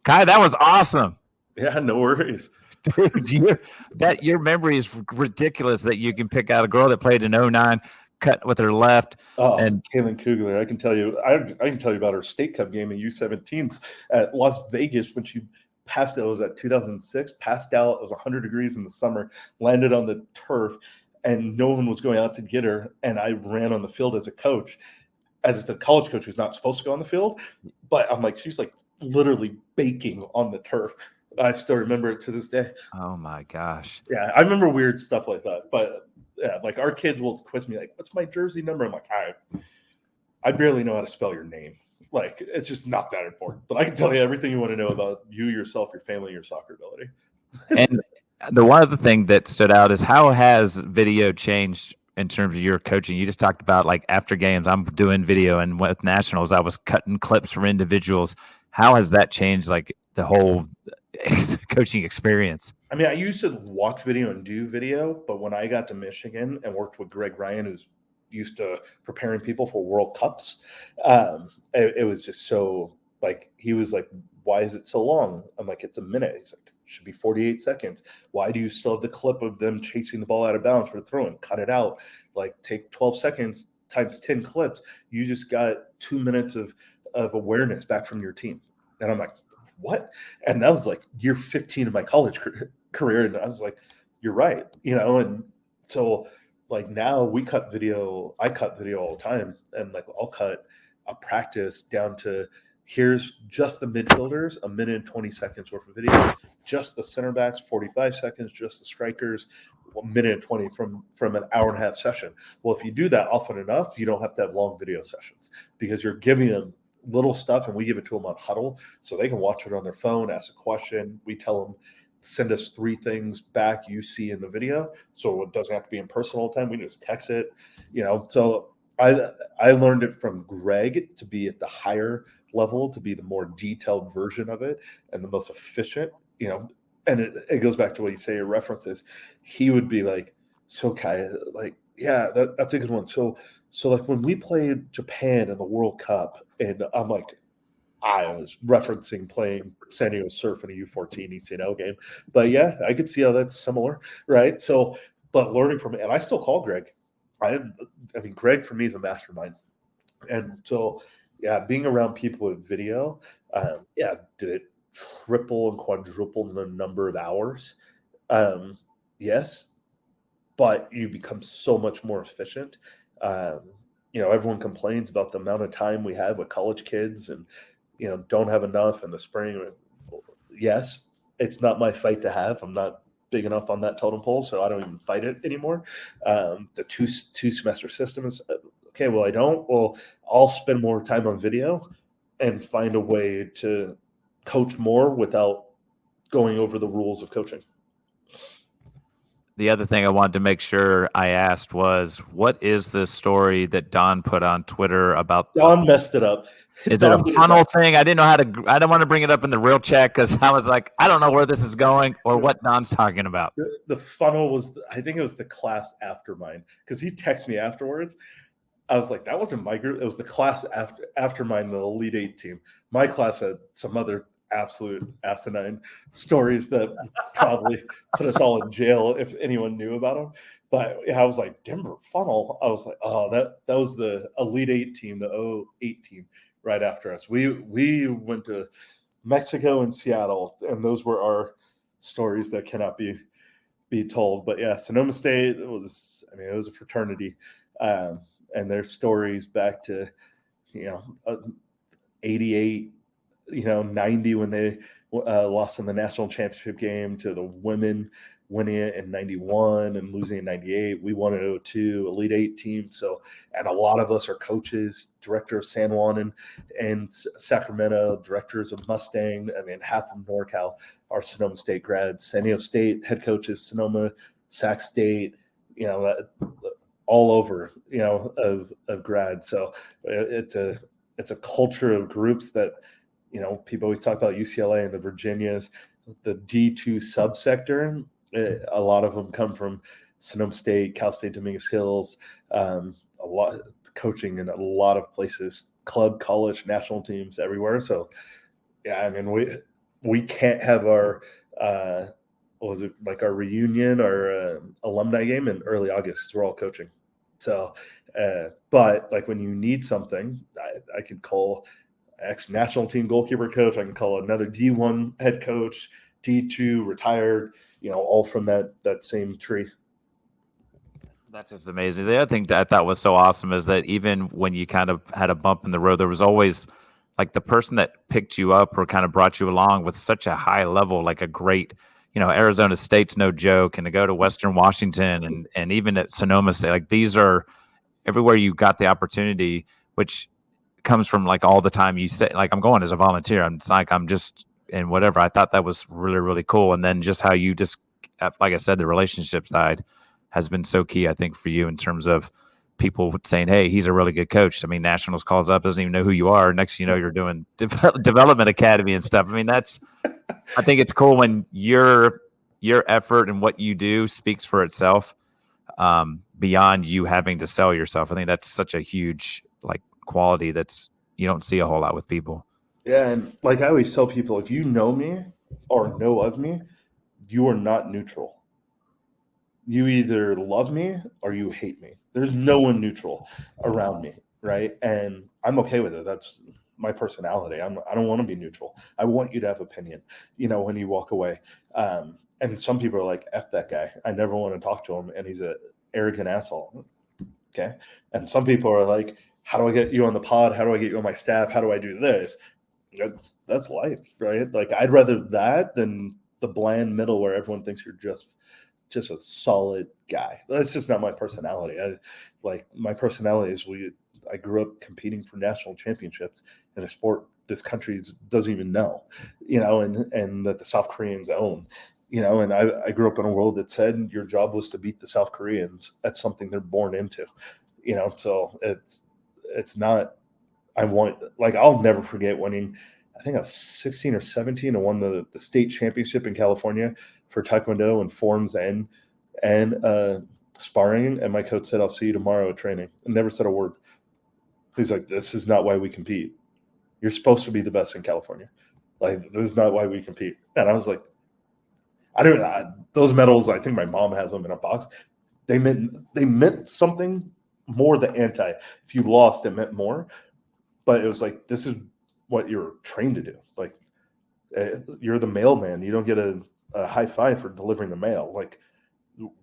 Kai, that was awesome. Yeah, no worries. Dude, your memory is ridiculous that you can pick out a girl that played in 09, cut with her left. Oh, And Kaylin Kugler, I can tell you about her state cup game in U17s at Las Vegas when she passed out. It was at 2006, passed out. It was 100 degrees in the summer, landed on the turf, and no one was going out to get her. And I ran on the field as a coach, as the college coach who's not supposed to go on the field. But I'm like, she's like literally baking on the turf. I still remember it to this day. oh my gosh. Yeah, I remember weird stuff like that. But yeah, like our kids will quiz me like, "What's my jersey number?" I'm like, I barely know how to spell your name. Like, it's just not that important. But I can tell you everything you want to know about you, yourself, your family, your soccer ability. And the one other thing that stood out is how has video changed in terms of your coaching? You just talked about like after games, I'm doing video, and with nationals, I was cutting clips from individuals. How has that changed like the whole coaching experience? I mean, I used to watch video and do video, but when I got to Michigan and worked with Greg Ryan, who's used to preparing people for World Cups, it was just so like he was like, "Why is it so long?" I'm like, "It's a minute." He's like, "It should be 48 seconds. Why do you still have the clip of them chasing the ball out of bounds for the throw-in? Cut it out. Like take 12 seconds times 10 clips. You just got 2 minutes of awareness back from your team." And I'm like, "What?" And that was like year 15 of my college career, and I was like, "You're right," And so like now I cut video all the time, and like I'll cut a practice down to here's just the midfielders, a minute and 20 seconds worth of video, just the center backs, 45 seconds, just the strikers, a minute and 20 from an hour and a half session. Well, if you do that often enough, you don't have to have long video sessions because you're giving them little stuff, and we give it to them on Huddle so they can watch it on their phone, ask a question. We tell them, send us 3 things back you see in the video, so it doesn't have to be in personal time. We just text it, So I learned it from Greg to be at the higher level, to be the more detailed version of it and the most efficient, And it goes back to what you say, your references. He would be like, "So Kai, like, yeah, that's a good one. So like when we played Japan in the World Cup," and I'm like, I was referencing playing San Diego Surf in a U14 ECNL game. But yeah, I could see how that's similar, right? So, but learning from it, and I still call Greg. I mean, Greg for me is a mastermind. And so, yeah, being around people with video, did it triple and quadruple the number of hours? Yes, but you become so much more efficient. Everyone complains about the amount of time we have with college kids and, don't have enough in the spring. Yes, it's not my fight to have. I'm not big enough on that totem pole, so I don't even fight it anymore. The two semester system is okay. Well, I don't. Well, I'll spend more time on video and find a way to coach more without going over the rules of coaching. The other thing I wanted to make sure I asked was, what is the story that Don put on Twitter about? Don messed it up. Is it a funnel thing? I didn't know how to. I don't want to bring it up in the real chat because I was like, I don't know where this is going or what Don's talking about. The funnel was, I think it was the class after mine, because he texted me afterwards. I was like, that wasn't my group. It was the class after mine, the Elite 8 team. My class had some other absolute asinine stories that probably put us all in jail if anyone knew about them. But yeah, I was like, Denver funnel. I was like, oh, that was the Elite 8 team, the 08 team right after us. We went to Mexico and Seattle, and those were our stories that cannot be told. But yeah, Sonoma State, it was a fraternity. And their stories back to, 88, 90 when they lost in the national championship game, to the women winning it in 91 and losing in 98. We won in 02, Elite 8 team. So, and a lot of us are coaches, director of San Juan and Sacramento, directors of Mustang. I mean, half of NorCal are Sonoma State grads. San Diego State head coaches, Sonoma, Sac State, all over, of grads. So it's a culture of groups that, people always talk about UCLA and the Virginias, the D2 subsector. A lot of them come from Sonoma State, Cal State Dominguez Hills, a lot coaching in a lot of places, club, college, national teams everywhere. So yeah, I mean, we can't have our what was it, like our reunion or alumni game in early August. We're all coaching. So, but like when you need something, I could call ex national team goalkeeper coach. I can call another D1 head coach, D2 retired. All from that same tree. That's just amazing. The other thing that I thought was so awesome is that even when you kind of had a bump in the road, there was always like the person that picked you up or kind of brought you along with such a high level, like a great, Arizona State's no joke, and to go to Western Washington and even at Sonoma State, like these are everywhere you got the opportunity, which comes from like all the time you say, like I'm going as a volunteer. It's like I'm just and whatever. I thought that was really, really cool. And then just how you just, like I said, the relationship side has been so key, I think, for you in terms of people saying, "Hey, he's a really good coach." I mean, Nationals calls up, doesn't even know who you are. Next, thing you know, you're doing development academy and stuff. I mean, I think it's cool when your effort and what you do speaks for itself, beyond you having to sell yourself. I think that's such a huge like quality that's you don't see a whole lot with people. Yeah, and like I always tell people, if you know me or know of me, you are not neutral. You either love me or you hate me. There's no one neutral around me, right? And I'm okay with it. That's my personality. I don't want to be neutral. I want you to have opinion, when you walk away. And some people are like, F that guy. I never want to talk to him. And he's an arrogant asshole. Okay. And some people are like, how do I get you on the pod? How do I get you on my staff? How do I do this? That's life, right? Like I'd rather that than the bland middle where everyone thinks you're just a solid guy. That's just not my personality. My personality is I grew up competing for national championships in a sport this country doesn't even know, and that the South Koreans own, and I grew up in a world that said your job was to beat the South Koreans. That's something they're born into, so it's not, I'll never forget winning, I think I was 16 or 17 and won the state championship in California for Taekwondo and forms and sparring. And my coach said, I'll see you tomorrow at training, and never said a word. He's like, this is not why we compete. You're supposed to be the best in California. Like, this is not why we compete. And I was like, those medals, I think my mom has them in a box. They meant something more than anti. If you lost, it meant more. But it was like, this is what you're trained to do. Like, you're the mailman. You don't get a high five for delivering the mail. Like,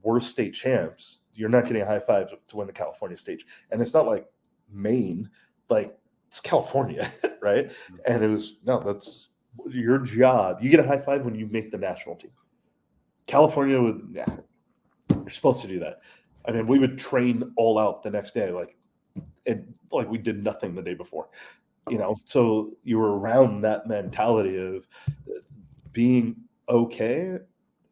we're state champs. You're not getting a high five to win the California stage. And it's not like Maine, like it's California, right? And it was, no, that's your job. You get a high five when you make the national team. California you're supposed to do that. I mean, we would train all out the next day, like we did nothing the day before, so you were around that mentality of being okay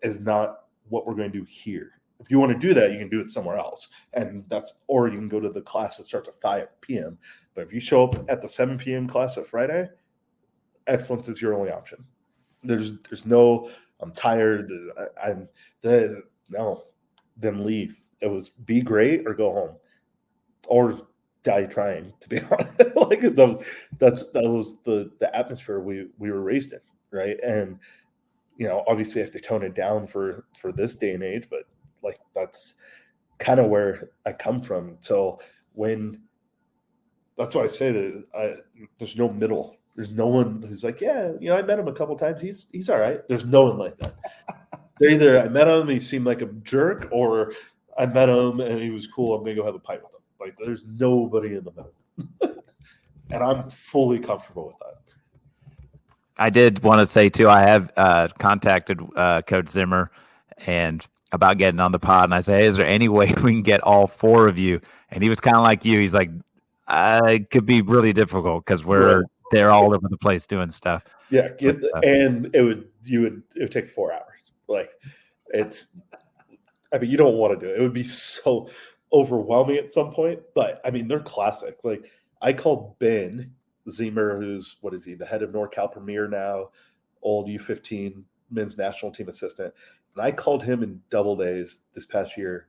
is not what we're going to do here. If you want to do that, you can do it somewhere else, or you can go to the class that starts at 5 p.m. But if you show up at the 7 p.m. class at Friday, excellence is your only option. There's no, I'm tired. No, then leave. It was be great or go home, or die trying. To be honest, that was the atmosphere we were raised in, right? And obviously I have to tone it down for this day and age, but like that's kind of where I come from. So that's why I say that there's no middle. There's no one who's like, yeah, I met him a couple times. He's all right. There's no one like that. They're either I met him, he seemed like a jerk, or I met him and he was cool. I'm gonna go have a pint with him. Like there's nobody in the middle, and I'm fully comfortable with that. I did want to say too, I have contacted Coach Zimmer and about getting on the pod, and I say, hey, is there any way we can get all four of you? And he was kind of like you. He's like, it could be really difficult because they're all over the place doing stuff. Yeah, and it would take 4 hours. Like I mean, you don't want to do it. It would be so overwhelming at some point. But I mean, they're classic. Like I called Ben Zemer, who's what is he, the head of NorCal Premier now, old U15 men's national team assistant. And I called him in double days this past year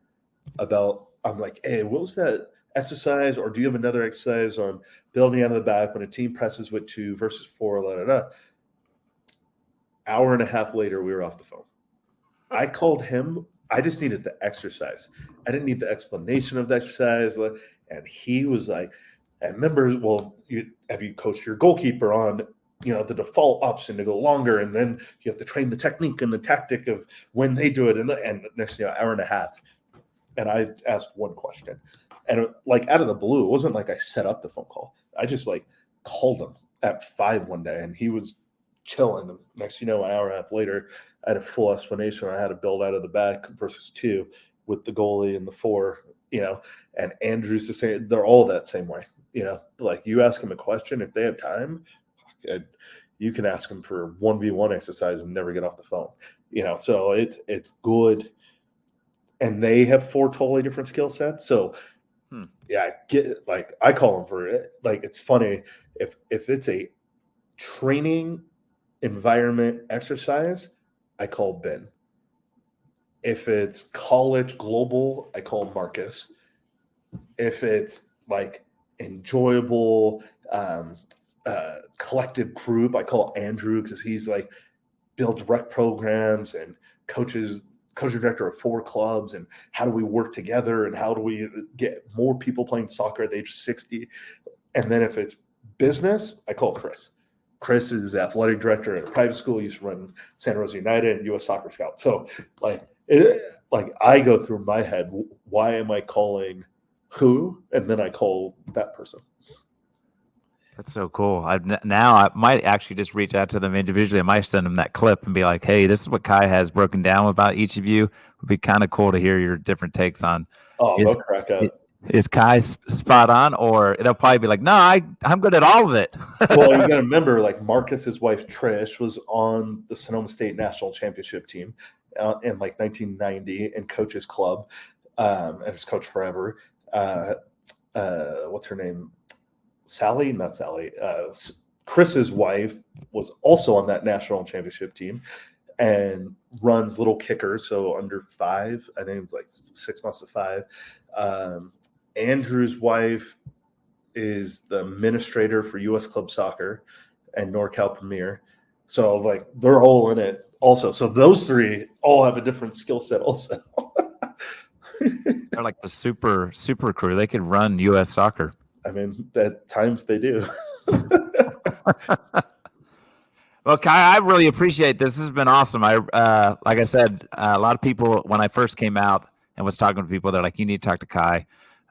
about, I'm like, hey, what was that exercise? Or do you have another exercise on building out of the back when a team presses with 2 versus 4, Hour and a half later, we were off the phone. I called him. I just needed the exercise. I didn't need the explanation of the exercise. And he was like, I remember, well, have you coached your goalkeeper on, the default option to go longer, and then you have to train the technique and the tactic of when they do it, and next hour and a half. And I asked one question, and like out of the blue, it wasn't like I set up the phone call. I just like called him at 5 one day, and he was chilling. Next, an hour and a half later, I had a full explanation on how to build out of the back versus 2 with the goalie and the 4, and Andrew's the same. They're all that same way, like you ask them a question, if they have time, you can ask them for 1v1 exercise and never get off the phone, so it's good. And they have 4 totally different skill sets. So yeah, I call them for it. Like, it's funny if it's a training environment exercise, I call Ben. If it's college global, I call Marcus. If it's like enjoyable collective group, I call Andrew, because he's like builds rec programs and coaching director of 4 clubs, and how do we work together, and how do we get more people playing soccer at the age of 60. And then if it's business, I call Chris. Chris is athletic director at a private school. He used to run Santa Rosa United and U.S. Soccer Scout. So I go through my head, why am I calling who? And then I call that person. That's so cool. Now I might actually just reach out to them individually. I might send them that clip and be like, hey, this is what Kai has broken down about each of you. It would be kind of cool to hear your different takes on. Oh, they'll crack up. Is Kai spot on? Or they'll probably be like, no, I'm good at all of it. Well, you got to remember, like, Marcus's wife, Trish, was on the Sonoma State National Championship team in like 1990 in Coaches Club, and has coached forever. What's her name? Sally, not Sally. Chris's wife was also on that national championship team and runs Little Kickers, so under 5. I think it's like 6 months to 5. Andrew's wife is the administrator for U.S. Club Soccer and NorCal Premier. So like they're all in it also. So those 3 all have a different skill set also. They're like the super crew. They could run U.S. soccer. I mean, at times they do. Well, Kai, I really appreciate this. This has been awesome. Like I said, a lot of people, when I first came out and was talking to people, they're like, you need to talk to Kai.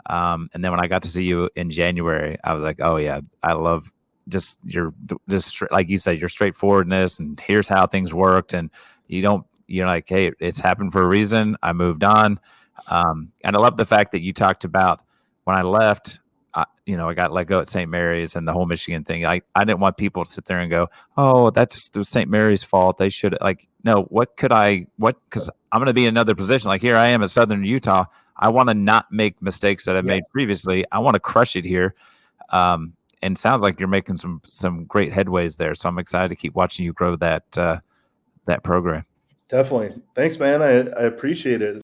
And then when I got to see you in January, I was like, oh yeah, I love just like you said, your straightforwardness, and here's how things worked. And you're like, hey, it's happened for a reason. I moved on. And I love the fact that you talked about when I left, I got let go at St. Mary's and the whole Michigan thing. I didn't want people to sit there and go, oh, that's the St. Mary's fault. They should, no, because I'm going to be in another position. Like, here I am at Southern Utah. I want to not make mistakes that I made previously. I want to crush it here. And it sounds like you're making some great headways there. So I'm excited to keep watching you grow that program. Definitely. Thanks, man. I appreciate it.